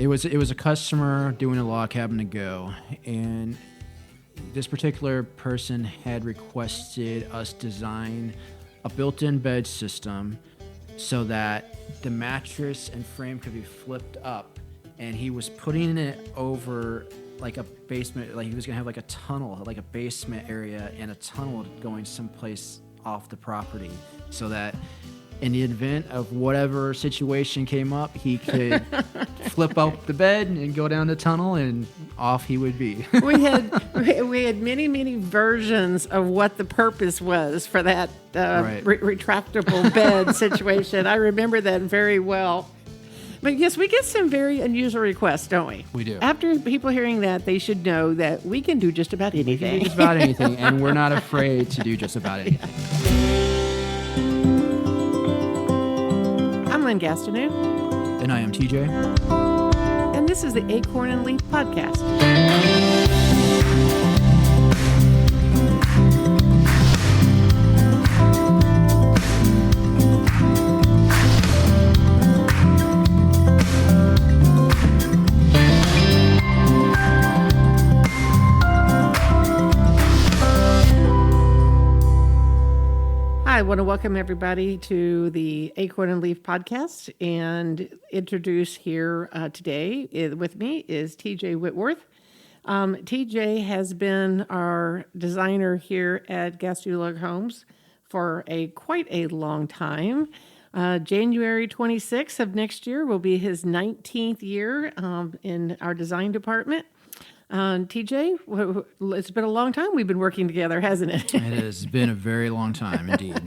It was a customer doing a log cabin to go, and this particular person had requested us design a built-in bed system so that the mattress and frame could be flipped up, and he was putting it over like a basement, like he was gonna have like a tunnel, like a basement area and a tunnel going someplace off the property, so that in the event of whatever situation came up, he could flip up the bed and go down the tunnel, and off he would be. we had many versions of what the purpose was for that retractable bed situation. I remember that very well. But yes, we get some very unusual requests, don't we? We do. After people hearing that, they should know that we can do just about anything. We can do just about anything, and we're not afraid to do just about anything. I'm Lynn Gastineau. And I am TJ. And this is the Acorn Leaf podcast. I want to welcome everybody to the Acorn Leaf podcast and introduce here today with me is TJ Whitworth. TJ has been our designer here at Gastineau Homes for quite a long time. January 26th of next year will be his 19th year in our design department. TJ, it's been a long time we've been working together, hasn't it? It has been a very long time, indeed.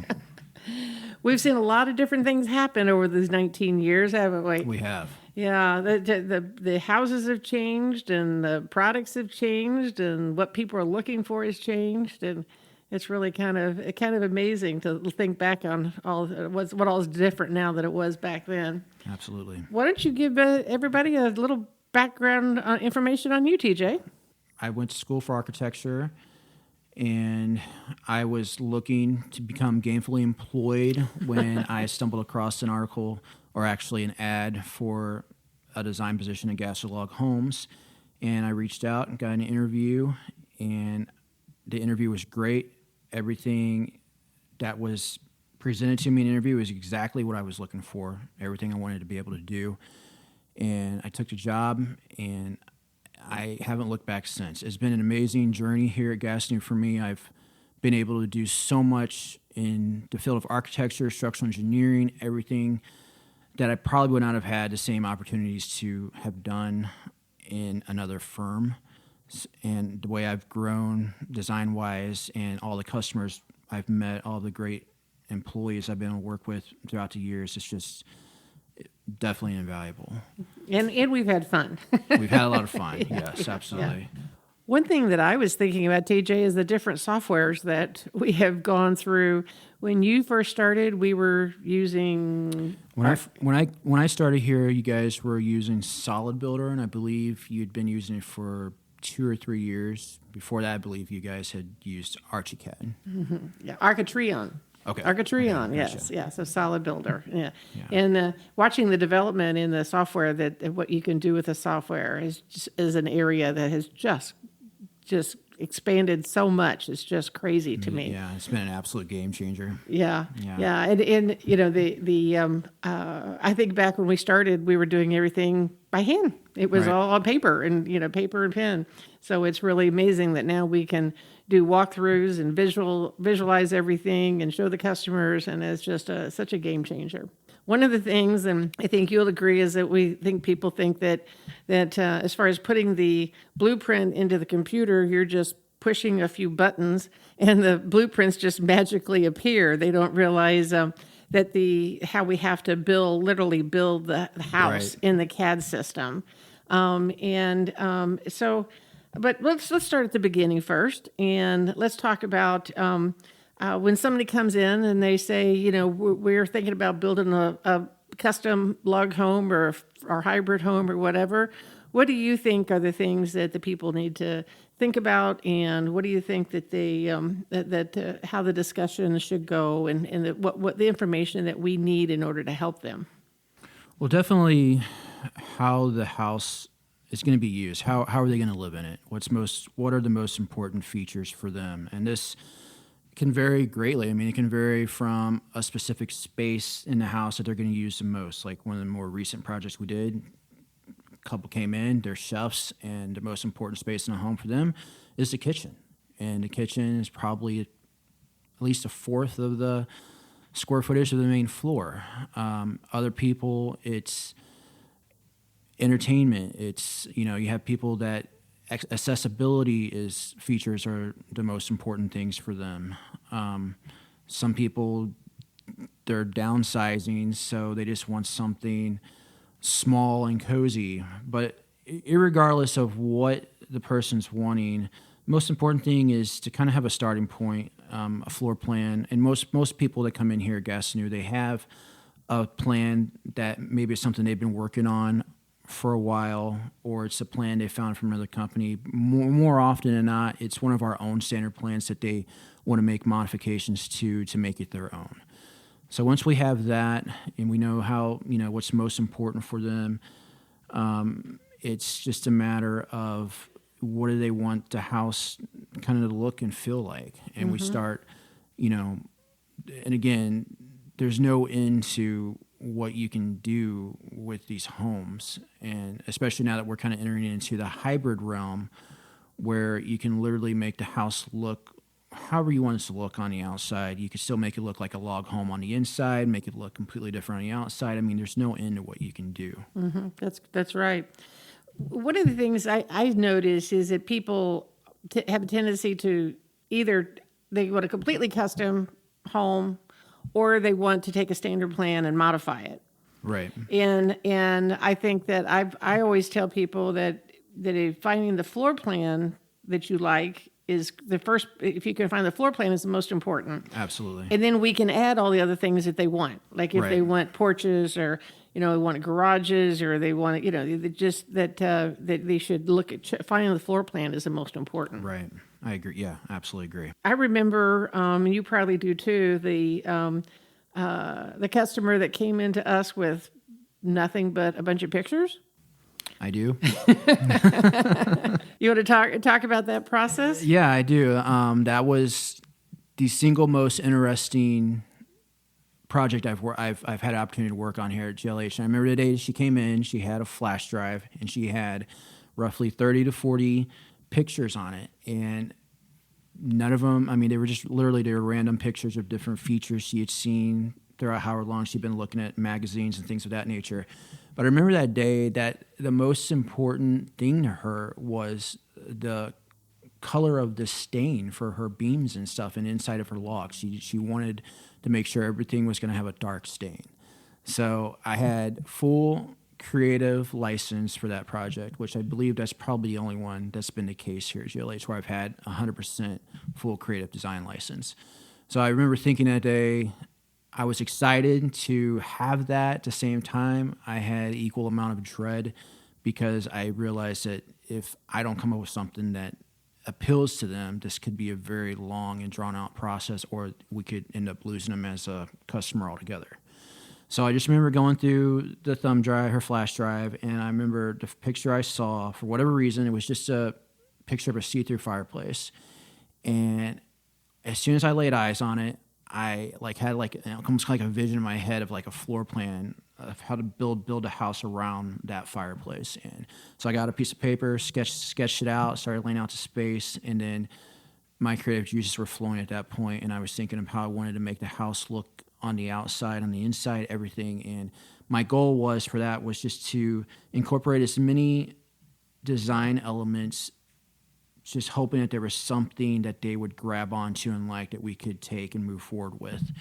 We've seen a lot of different things happen over these 19 years, haven't we? We have. Yeah, the houses have changed, and the products have changed, and what people are looking for has changed, and it's really kind of amazing to think back on what all is different now than it was back then. Absolutely. Why don't you give everybody a little background information on you, TJ? I went to school for architecture, and I was looking to become gainfully employed when I stumbled across an article, or actually an ad, for a design position at Gastineau Homes. And I reached out and got an interview, and the interview was great. Everything that was presented to me in the interview was exactly what I was looking for, everything I wanted to be able to do. And I took the job, and I haven't looked back since. It's been an amazing journey here at Gastineau for me. I've been able to do so much in the field of architecture, structural engineering, everything that I probably would not have had the same opportunities to have done in another firm. And the way I've grown design-wise, and all the customers I've met, all the great employees I've been able to work with throughout the years, it's just definitely invaluable. And we've had fun. We've had a lot of fun. Yes, absolutely. Yeah. One thing that I was thinking about, TJ, is the different softwares that we have gone through. When you first started, we were using... When I started here, you guys were using Solid Builder, and I believe you'd been using it for 2 or 3 years. Before that, I believe you guys had used ArchiCAD. Mm-hmm. Yeah, Architreon. Okay. Architreon, okay. yes, Gotcha. yes, a Solid Builder, yeah. And watching the development in the software, that what you can do with the software is an area that has just expanded so much. It's just crazy to me. Yeah, it's been an absolute game changer. Yeah. And you know, I think back when we started, we were doing everything by hand. It was all on paper and paper and pen. So it's really amazing that now we can do walkthroughs and visualize everything and show the customers, and it's just such a game changer. One of the things, and I think you'll agree, is that people think that as far as putting the blueprint into the computer, you're just pushing a few buttons and the blueprints just magically appear. They don't realize that how we have to literally build the house in the CAD system. But let's start at the beginning first, and let's talk about when somebody comes in and they say, we're thinking about building a custom log home or hybrid home or whatever. What do you think are the things that the people need to think about, and what do you think that how the discussion should go, and what the information that we need in order to help them? Well, definitely how the house is going to be used. How are they going to live in it? What are the most important features for them? And this can vary greatly. I mean, it can vary from a specific space in the house that they're going to use the most. Like one of the more recent projects we did, a couple came in, they're chefs, and the most important space in the home for them is the kitchen. And the kitchen is probably at least a fourth of the square footage of the main floor. Other people, it's entertainment. It's, you have people that accessibility features are the most important things for them. Some people, they're downsizing, so they just want something small and cozy. But irregardless of what the person's wanting, most important thing is to kind of have a starting point, a floor plan. And most people that come in here at Gastineau, they have a plan that maybe it's something they've been working on for a while, or it's a plan they found from another company. More often than not, it's one of our own standard plans that they want to make modifications to make it their own. So once we have that and we know how, what's most important for them, it's just a matter of what do they want the house kind of to look and feel like. And we start, and again, there's no end to what you can do with these homes. And especially now that we're kind of entering into the hybrid realm where you can literally make the house look however you want it to look on the outside. You can still make it look like a log home on the inside, make it look completely different on the outside. I mean, there's no end to what you can do. That's right. One of the things I notice is that people have a tendency to either they want a completely custom home or they want to take a standard plan and modify it. Right. And I think that I always tell people that finding the floor plan that you like is the first. If you can find the floor plan, is the most important. Absolutely. And then we can add all the other things that they want, like if Right. they want porches or they want garages or they want just that they should look at finding the floor plan is the most important. Right. I agree. Yeah, absolutely agree. I remember, and you probably do too, the customer that came into us with nothing but a bunch of pictures. I do. You want to talk about that process? Yeah, I do. That was the single most interesting project I've had an opportunity to work on here at GLH. And I remember the day she came in, she had a flash drive, and she had roughly 30 to 40 pictures on it. And none of them, I mean, they were random pictures of different features she had seen throughout however long she'd been looking at magazines and things of that nature. But I remember that day that the most important thing to her was the color of the stain for her beams and stuff and inside of her logs. She wanted to make sure everything was going to have a dark stain. So I had full creative license for that project, which I believe that's probably the only one that's been the case here at GLH where I've had 100% full creative design license. So I remember thinking that day, I was excited to have that. At the same time, I had equal amount of dread because I realized that if I don't come up with something that appeals to them, this could be a very long and drawn-out process, or we could end up losing them as a customer altogether. So I just remember going through the thumb drive, her flash drive, and I remember the picture I saw, for whatever reason, it was just a picture of a see-through fireplace. And as soon as I laid eyes on it, I had almost like a vision in my head of like a floor plan of how to build a house around that fireplace. And so I got a piece of paper, sketched it out, started laying out the space, and then my creative juices were flowing at that point, and I was thinking of how I wanted to make the house look on the outside, on the inside, everything. And my goal was just to incorporate as many design elements, just hoping that there was something that they would grab onto and like that we could take and move forward with.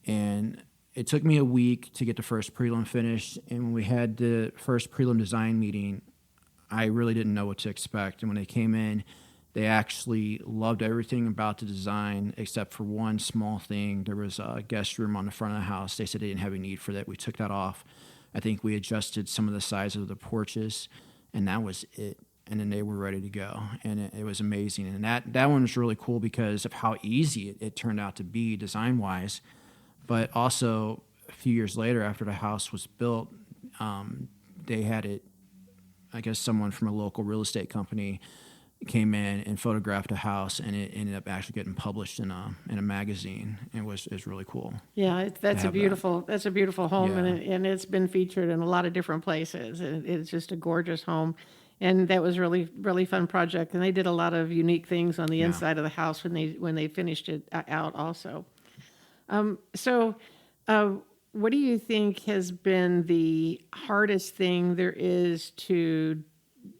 And it took me a week to get the first prelim finished. And when we had the first prelim design meeting, I really didn't know what to expect. And when they came in, they actually loved everything about the design except for one small thing. There was a guest room on the front of the house. They said they didn't have a need for that. We took that off. I think we adjusted some of the size of the porches, and that was it. And then they were ready to go, and it was amazing. And that one was really cool because of how easy it turned out to be design-wise. But also, a few years later, after the house was built, they had it. I guess someone from a local real estate company came in and photographed a house, and it ended up actually getting published in a magazine. It was really cool. Yeah, that's a beautiful home, Yeah. and it's been featured in a lot of different places. It's just a gorgeous home, and that was really fun project. And they did a lot of unique things on the Yeah. inside of the house when they finished it out also. So, what do you think has been the hardest thing there is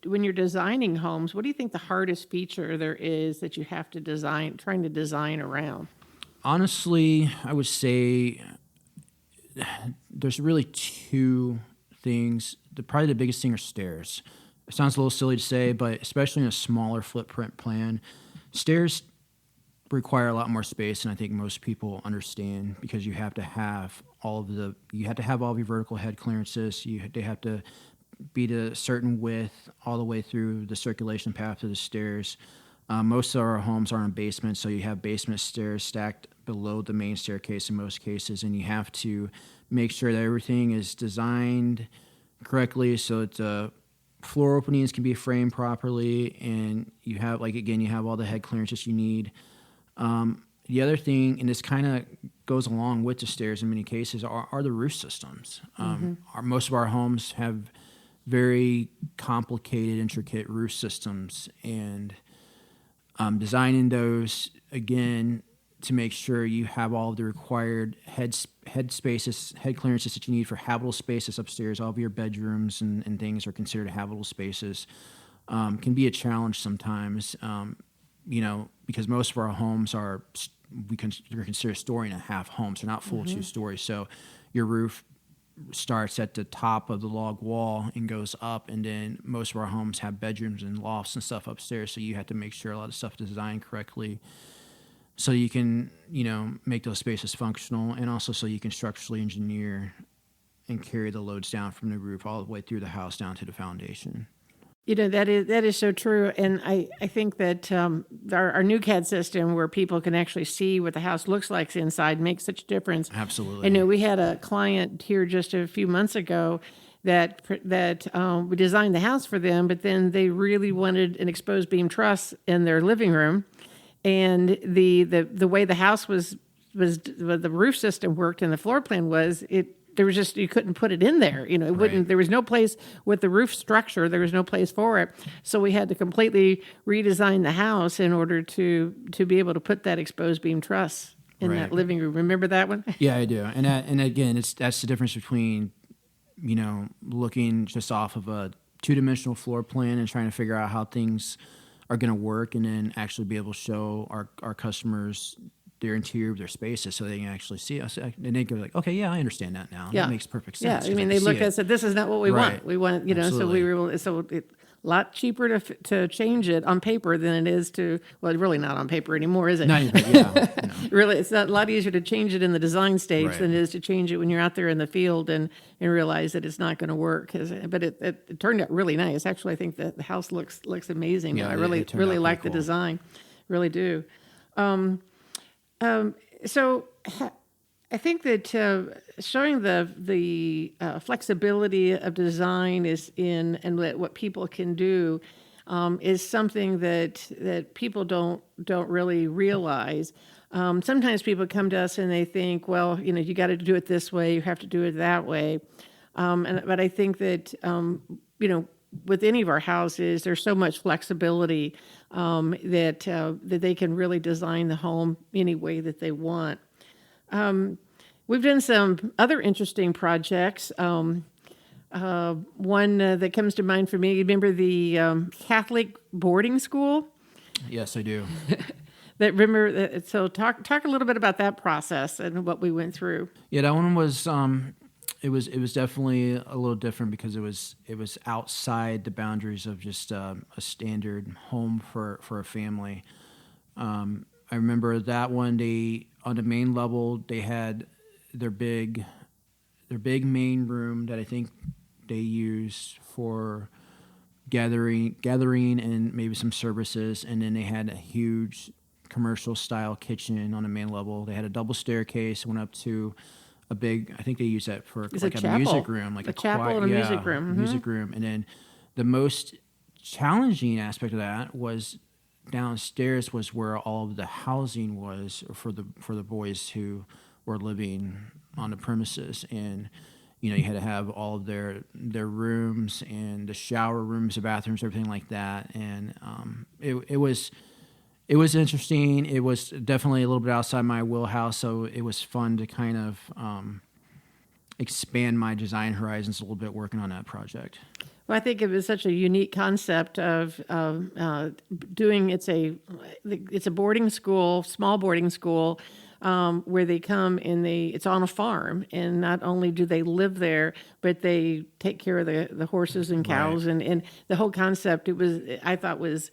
when you're designing homes? What do you think the hardest feature there is that you have to trying to design around? Honestly, I would say there's really two things. Probably the biggest thing are stairs. It sounds a little silly to say, but especially in a smaller footprint plan, stairs require a lot more space, and I think most people understand, because you have to have all of your vertical head clearances. They have to be to a certain width all the way through the circulation path to the stairs. Most of our homes are in basements, so you have basement stairs stacked below the main staircase in most cases, and you have to make sure that everything is designed correctly so that floor openings can be framed properly, and you have all the head clearances you need. The other thing, and this kind of goes along with the stairs in many cases, are the roof systems. Most of our homes have very complicated, intricate roof systems, and designing those, again, to make sure you have all of the required head spaces, head clearances that you need for habitable spaces upstairs. All of your bedrooms and things are considered habitable spaces. Can be a challenge sometimes, because most of our homes we consider storing a half homes. They're not full 2 stories. So your roof starts at the top of the log wall and goes up, and then most of our homes have bedrooms and lofts and stuff upstairs, so you have to make sure a lot of stuff is designed correctly so you can make those spaces functional, and also so you can structurally engineer and carry the loads down from the roof all the way through the house down to the foundation. That is so true, and I think that our new CAD system, where people can actually see what the house looks like inside, makes such a difference. Absolutely. I know we had a client here just a few months ago that we designed the house for them, but then they really wanted an exposed beam truss in their living room, and the way the house was the roof system worked and the floor plan was there was just, you couldn't put it in there. It wouldn't, Right. There was no place with the roof structure. There was no place for it. So we had to completely redesign the house in order to be able to put that exposed beam truss in Right. that living room. Remember that one? Yeah, I do. And again, that's the difference between, looking just off of a 2-dimensional floor plan and trying to figure out how things are going to work, and then actually be able to show our customers their interior of their spaces so they can actually see us. And they go like, okay, yeah, I understand that now. Yeah. That makes perfect sense. Yeah, I mean, they looked at it and said, this is not what we Right. want. We want, so Absolutely. we were able, so it a lot cheaper to change it on paper than it is really not on paper anymore, is it? No, yeah. Really, it's a lot easier to change it in the design stage Right. than it is to change it when you're out there in the field and realize that it's not going to work. But it turned out really nice. Actually, I think that the house looks amazing. Yeah, I it really turned out like pretty the cool. design, really do. So I think that showing the flexibility of design and what people can do is something that people don't really realize. Sometimes people come to us and they think, well, you got to do it this way, you have to do it that way. But I think that with any of our houses, there's so much flexibility that they can really design the home any way that they want. We've done some other interesting projects. One that comes to mind for me, you remember the Catholic boarding school? Yes, I do. So talk a little bit about that process and what we went through. Yeah, that one was it was definitely a little different because it was outside the boundaries of just a standard home for a family. I remember that one. On the main level, they had their big main room that I think they used for gathering and maybe some services, and then they had a huge commercial style kitchen on the main level. They had a double staircase, went up to a big. I think they use that for It's like a a chapel. music room, like A chapel and a music room. Mm-hmm. music room. And then the most challenging aspect of that was downstairs was where all of the housing was for the boys who were living on the premises. And you had to have all of their rooms and the shower rooms, the bathrooms, everything like that. And it was interesting. It was definitely a little bit outside my wheelhouse, so it was fun to kind of expand my design horizons a little bit working on that project. Well, I think it was such a unique concept of doing. It's a boarding school, small boarding school, where they come and it's on a farm, and not only do they live there, but they take care of the horses and cows, Right. and the whole concept. I thought was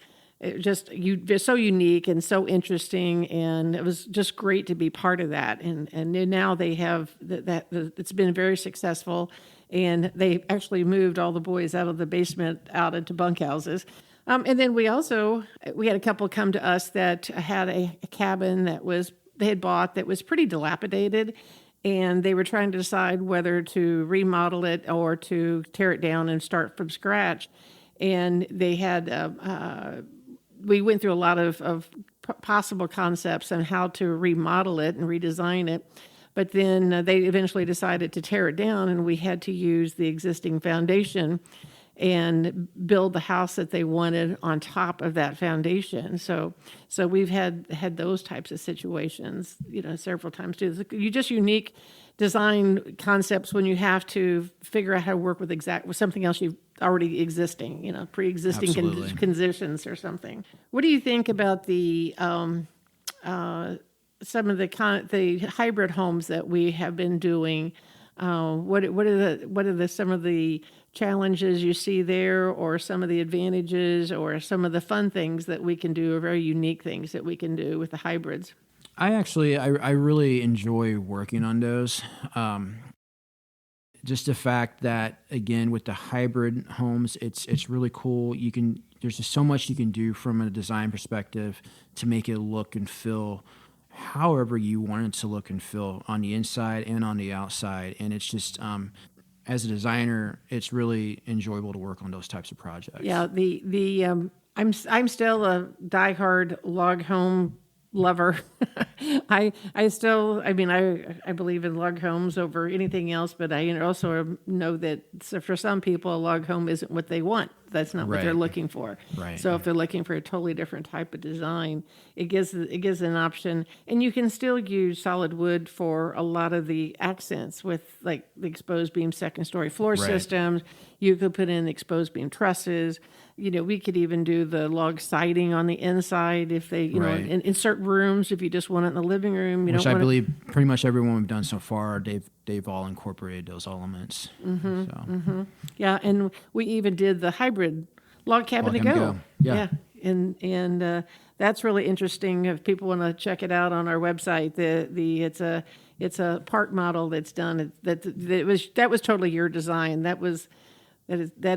just so unique and so interesting, and it was just great to be part of that. And now they have that it's been very successful. And they actually moved all the boys out of the basement out into bunkhouses. And then we had a couple come to us that had a cabin they had bought that was pretty dilapidated. And they were trying to decide whether to remodel it or to tear it down and start from scratch. And they had, we went through a lot of possible concepts on how to remodel it and redesign it. But then they eventually decided to tear it down, and we had to use the existing foundation and build the house that they wanted on top of that foundation. So we've had those types of situations, several times too. You just unique design concepts when you have to figure out how to work with something else you've already existing, pre-existing conditions or something. What do you think about the some of the hybrid homes that we have been doing? What are some of the challenges you see there, or some of the advantages, or some of the fun things that we can do, or very unique things that we can do with the hybrids? I really enjoy working on those. Just the fact that, again, with the hybrid homes, it's really cool. There's just so much you can do from a design perspective to make it look and feel however you want it to look and feel on the inside and on the outside. And it's just, as a designer, it's really enjoyable to work on those types of projects. Yeah, I'm still a diehard log home lover. I believe in log homes over anything else, but I also know that for some people, a log home isn't what they want. That's not what they're looking for. Right. So if they're looking for a totally different type of design, it gives an option. And you can still use solid wood for a lot of the accents with like the exposed beam second story floor systems. You could put in exposed beam trusses. We could even do the log siding on the inside if they, and insert rooms if you just want it in the living room. Which I believe pretty much everyone we've done so far, they've all incorporated those elements. Mm-hmm, so. Mm-hmm. Yeah, and we even did the hybrid log cabin to go. Yeah. And that's really interesting. If people want to check it out on our website, it's a park model that's done. That was totally your design. That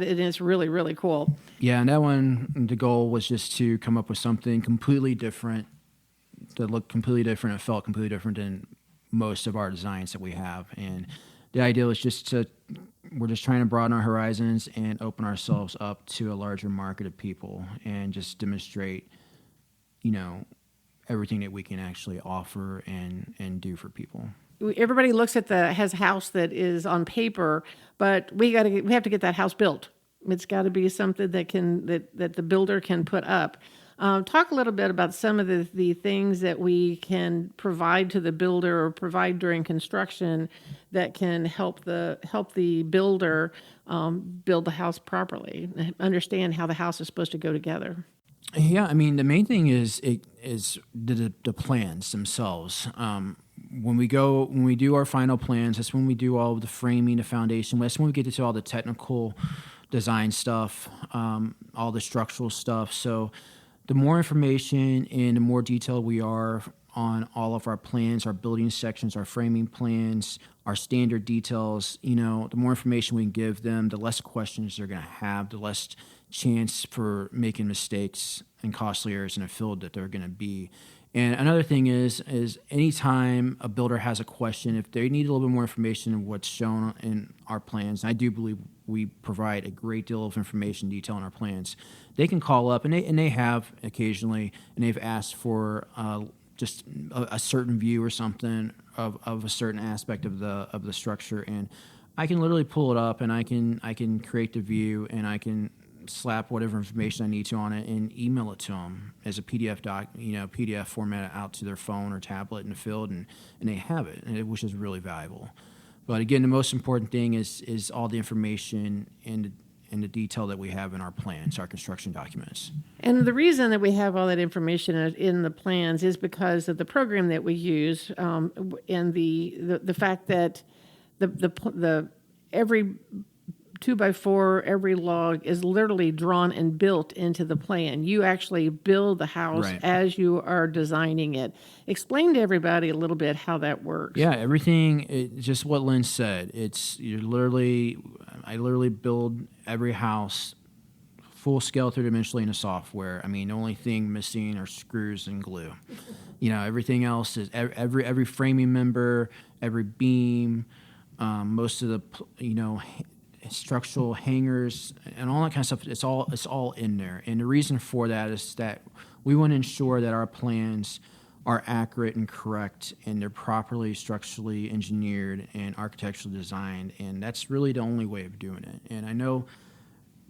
is really, really cool. Yeah, and that one, the goal was just to come up with something completely different, that looked completely different, and felt completely different than most of our designs that we have. And the idea was we're just trying to broaden our horizons and open ourselves up to a larger market of people and just demonstrate, everything that we can actually offer and do for people. Everybody looks at has a house that is on paper, but we have to get that house built. It's got to be something that the builder can put up. Talk a little bit about some of the things that we can provide to the builder or provide during construction that can help the builder build the house properly, understand how the house is supposed to go together. Yeah, I mean, the main thing is the plans themselves. When we do our final plans, that's when we do all of the framing, the foundation. That's when we get to all the technical design stuff, all the structural stuff. So the more information and the more detailed we are on all of our plans, our building sections, our framing plans, our standard details, the more information we can give them, the less questions they're going to have, the less chance for making mistakes and costly errors in a field that they're going to be. And another thing is anytime a builder has a question, if they need a little bit more information of what's shown in our plans, and I do believe we provide a great deal of information detail in our plans, they can call up, and they have occasionally, and they've asked for just a certain view or something of a certain aspect of the structure, and I can literally pull it up, and I can create the view, and I can slap whatever information I need to on it and email it to them as a PDF PDF format out to their phone or tablet in the field, and they have it, which is really valuable. But again, the most important thing is all the information and the detail that we have in our plans, our construction documents. And the reason that we have all that information in the plans is because of the program that we use, and the fact that the every 2x4, every log is literally drawn and built into the plan. You actually build the house as you are designing it. Explain to everybody a little bit how that works. Yeah, everything, just what Lynn said. I literally build every house full scale 3-dimensionally in the software. I mean, the only thing missing are screws and glue. Everything else is every framing member, every beam, most of the structural hangers and all that kind of stuff. It's all in there. And the reason for that is that we want to ensure that our plans are accurate and correct, and they're properly structurally engineered and architecturally designed. And that's really the only way of doing it. And I know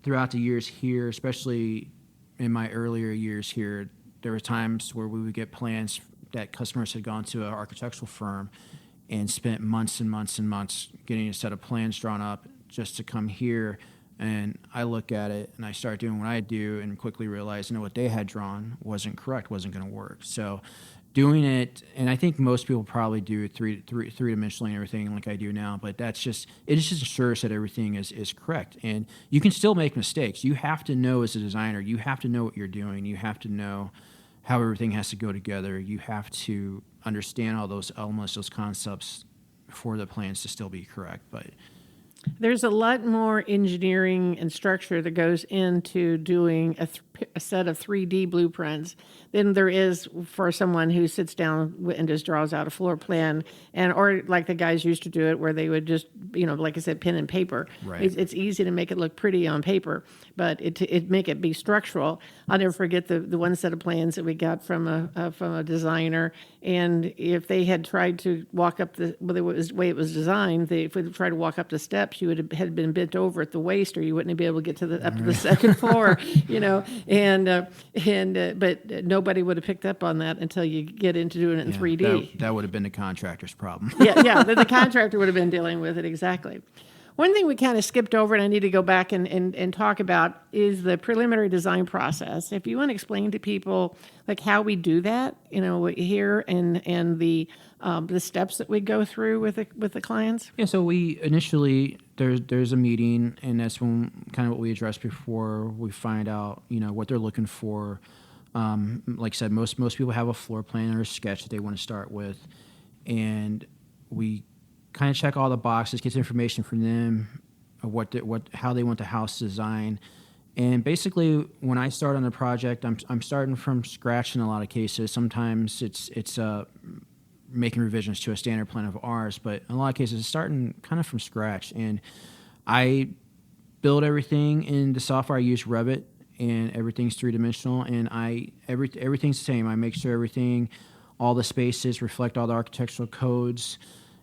throughout the years here, especially in my earlier years here, there were times where we would get plans that customers had gone to an architectural firm and spent months and months and months getting a set of plans drawn up just to come here, and I look at it and I start doing what I do and quickly realize, what they had drawn wasn't correct, wasn't going to work. So doing it, and I think most people probably do three-dimensionally and everything like I do now, but it just ensures that everything is correct. And you can still make mistakes. You have to know as a designer, you have to know what you're doing. You have to know how everything has to go together. You have to understand all those elements, those concepts for the plans to still be correct. But there's a lot more engineering and structure that goes into doing a set of 3D blueprints than there is for someone who sits down and just draws out a floor plan, or like the guys used to do it, where they would just, like I said, pen and paper. Right. It's easy to make it look pretty on paper, but it make it be structural. I'll never forget the one set of plans that we got from a designer, and if they had tried to walk up the way it was designed, if we tried to walk up the steps, you would have been bent over at the waist, or you wouldn't be able to get to the second floor, but nobody would have picked up on that until you get into doing it in 3D. That would have been the contractor's problem. The contractor would have been dealing with it, exactly. One thing we kind of skipped over, and I need to go back and talk about, is the preliminary design process. If you want to explain to people like how we do that, here, and the steps that we go through with the clients. Yeah. So we initially there's a meeting, and that's when kind of what we addressed before. We find out what they're looking for. Like I said, most people have a floor plan or a sketch that they want to start with, and we kind of check all the boxes, get the information from them of how they want the house designed. And basically, when I start on a project, I'm starting from scratch in a lot of cases. Sometimes it's making revisions to a standard plan of ours, but in a lot of cases, it's starting kind of from scratch. And I build everything in the software. I use Revit, and everything's 3-dimensional, and everything's the same. I make sure all the spaces reflect all the architectural codes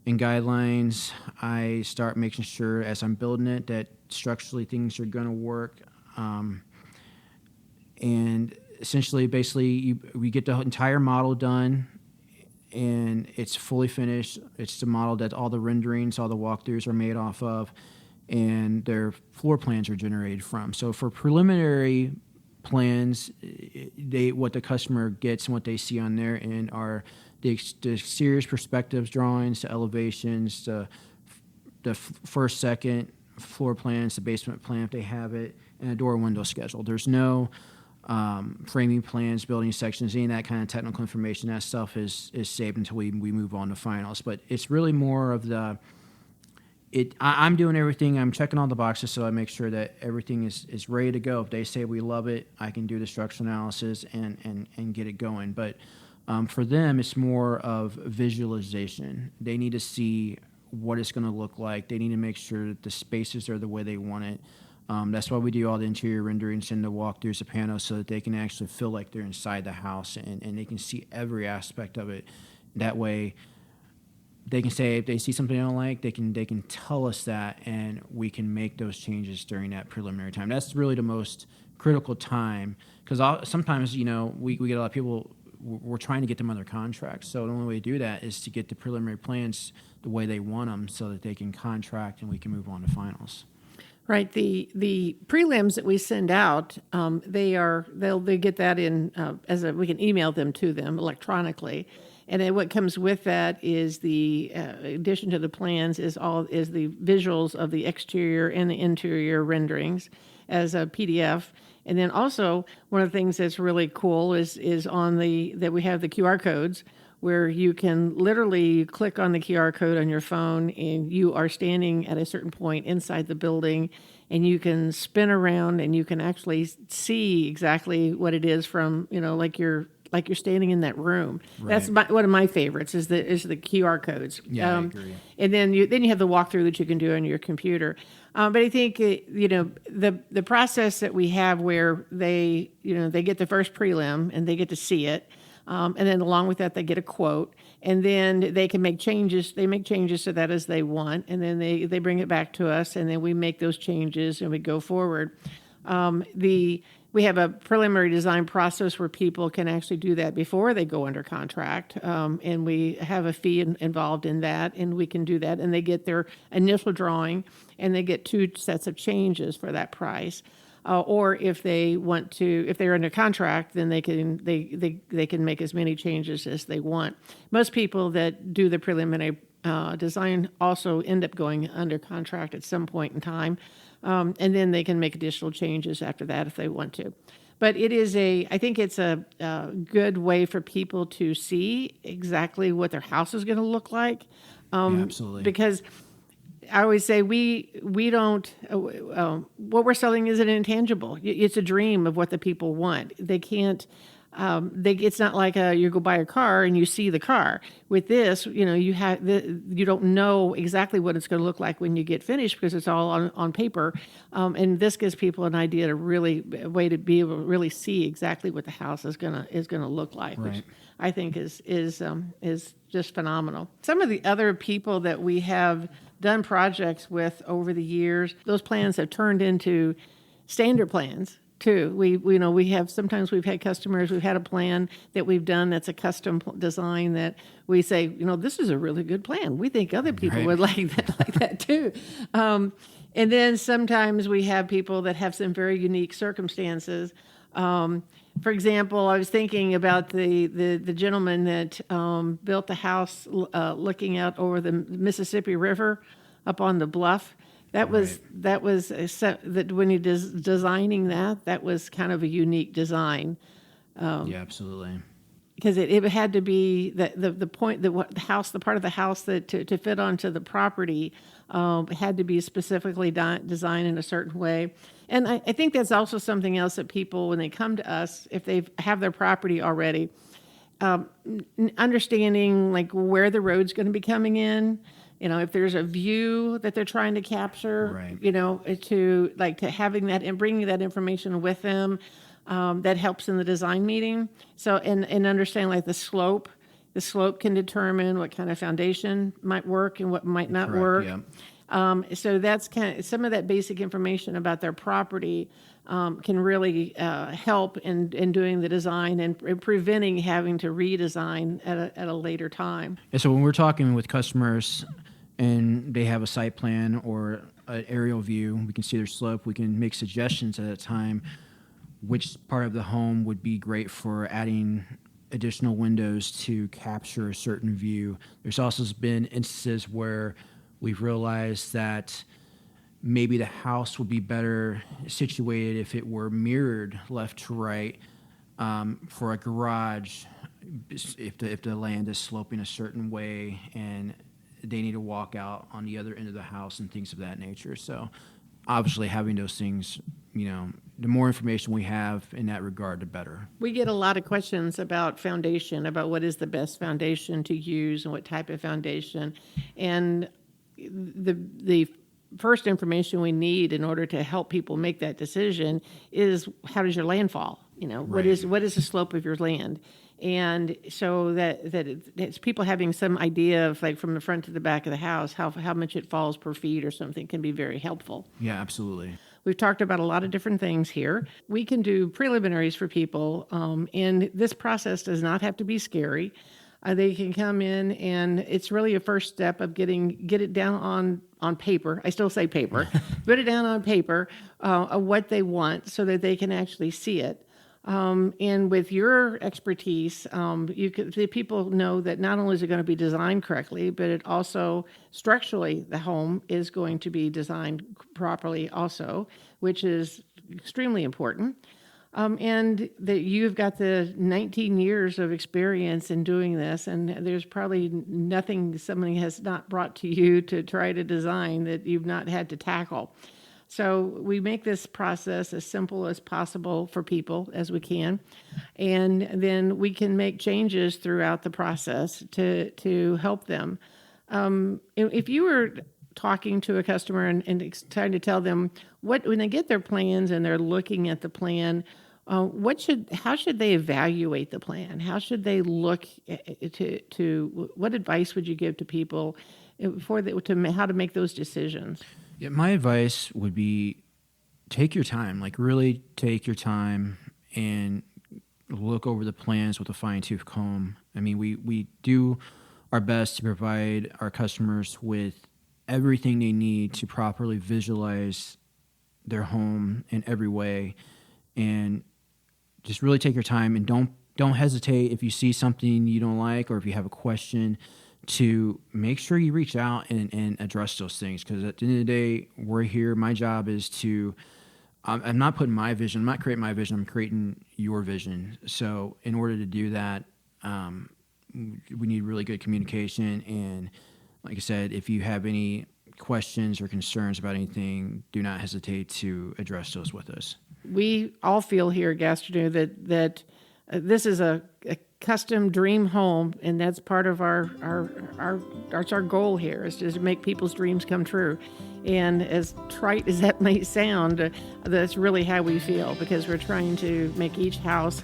and guidelines. I start making sure as I'm building it that structurally things are going to work. And essentially, basically, we get the entire model done, and it's fully finished. It's the model that all the renderings, all the walkthroughs are made off of, and their floor plans are generated from. So for preliminary plans, what the customer gets and what they see on their end are the exterior perspectives drawings, the elevations, the first, second floor plans, the basement plan if they have it, and a door and window schedule. There's no framing plans, building sections, any of that kind of technical information. That stuff is saved until we move on to finals. But it's really more of I'm doing everything. I'm checking all the boxes, so I make sure that everything is ready to go. If they say we love it, I can do the structural analysis and get it going. But For them, it's more of visualization. They need to see what it's going to look like. They need to make sure that the spaces are the way they want it. That's why we do all the interior renderings and the walkthroughs of panos, so that they can actually feel like they're inside the house, and they can see every aspect of it. That way, they can say if they see something they don't like, they can tell us that, and we can make those changes during that preliminary time. That's really the most critical time, because sometimes, we get a lot of people, we're trying to get them under contract. So the only way to do that is to get the preliminary plans the way they want them, so that they can contract and we can move on to finals. Right. The prelims that we send out, they get that in we can email them to them electronically, and then what comes with that is the addition to the plans is the visuals of the exterior and the interior renderings as a PDF. And then also one of the things that's really cool is that we have the QR codes, where you can literally click on the QR code on your phone and you are standing at a certain point inside the building, and you can spin around and you can actually see exactly what it is from, like you're standing in that room. Right. That's one of my favorites is the QR codes. Yeah, I agree. And then you have the walkthrough that you can do on your computer. But I think the process that we have where they get the first prelim and they get to see it. And then along with that, they get a quote, and then they can make changes. They make changes to that as they want, and then they bring it back to us, and then we make those changes and we go forward. We have a preliminary design process where people can actually do that before they go under contract, and we have a fee involved in that, and we can do that, and they get their initial drawing, and they get 2 sets of changes for that price. Or if they're under contract, then they can make as many changes as they want. Most people that do the preliminary design also end up going under contract at some point in time, and then they can make additional changes after that if they want to. But I think it's a good way for people to see exactly what their house is going to look like. Yeah, absolutely. Because I always say we don't. What we're selling is an intangible. It's a dream of what the people want. They can't. It's not like you go buy a car and you see the car. With this, you don't know exactly what it's going to look like when you get finished because it's all on paper. And this gives people an idea a way to be able to really see exactly what the house is gonna look like, right. Which I think is just phenomenal. Some of the other people that we have done projects with over the years, those plans have turned into standard plans too. We have sometimes we've had customers, we've had a plan that we've done that's a custom design that we say, this is a really good plan. We think other people would like that too. And then sometimes we have people that have some very unique circumstances. For example, I was thinking about the gentleman that built the house looking out over the Mississippi River up on the bluff. That was that when he designing that was kind of a unique design. Yeah, absolutely. Because it had to be the point that the part of the house that to fit onto the property had to be specifically designed in a certain way. And I think that's also something else that people, when they come to us, if they have their property already, understanding like where the road's going to be coming in. If there's a view that they're trying to capture, right. To having that and bringing that information with them, that helps in the design meeting. So, and understanding like the slope can determine what kind of foundation might work and what might not Correct, work. Yeah. So that's kind of some of that basic information about their property can really help in doing the design and preventing having to redesign at a later time. And so when we're talking with customers and they have a site plan or an aerial view, we can see their slope, we can make suggestions at a time which part of the home would be great for adding additional windows to capture a certain view. There's also been instances where we've realized that maybe the house would be better situated if it were mirrored left to right for a garage, if the land is sloping a certain way and they need to walk out on the other end of the house and things of that nature. So obviously having those things, the more information we have in that regard, the better. We get a lot of questions about foundation, about what is the best foundation to use and what type of foundation. And the first information we need in order to help people make that decision is, how does your land fall? What is the slope of your land? And so that it's people having some idea of, like, from the front to the back of the house, how much it falls per feet or something can be very helpful. Yeah, absolutely. We've talked about a lot of different things here. We can do preliminaries for people, and this process does not have to be scary. They can come in, and it's really a first step of get it down on paper. I still say paper. Put it down on paper of what they want so that they can actually see it. And with your expertise, the people know that not only is it going to be designed correctly, but it also structurally the home is going to be designed properly also, which is extremely important. And that you've got the 19 years of experience in doing this, and there's probably nothing somebody has not brought to you to try to design that you've not had to tackle. So we make this process as simple as possible for people as we can, and then we can make changes throughout the process to help them. If you were talking to a customer and trying to tell them when they get their plans and they're looking at the plan, how should they evaluate the plan? How should they look to what advice would you give to people how to make those decisions? Yeah, my advice would be take your time, really take your time and look over the plans with a fine-tooth comb. I mean, we do our best to provide our customers with everything they need to properly visualize their home in every way, and just really take your time and don't hesitate if you see something you don't like or if you have a question, to make sure you reach out and address those things. Because at the end of the day, we're here. My job is I'm not putting my vision, I'm not creating my vision, I'm creating your vision. So in order to do that, we need really good communication. And like I said, if you have any questions or concerns about anything, do not hesitate to address those with us. We all feel here at Gastineau that this is a custom dream home, and that's part of our goal here, is to make people's dreams come true. And as trite as that may sound, that's really how we feel, because we're trying to make each house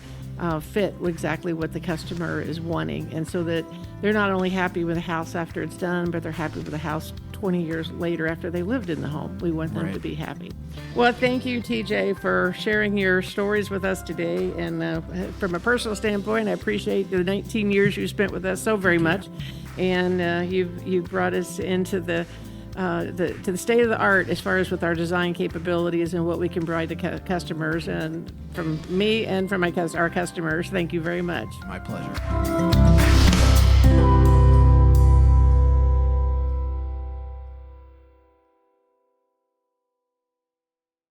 fit exactly what the customer is wanting, and so that they're not only happy with the house after it's done, but they're happy with the house 20 years later after they lived in the home. We want them to be happy. Well, thank you, TJ, for sharing your stories with us today. And from a personal standpoint, I appreciate the 19 years you spent with us so very much. And you've brought us into to the state of the art as far as with our design capabilities and what we can provide to customers. And from me and from our customers, thank you very much. My pleasure.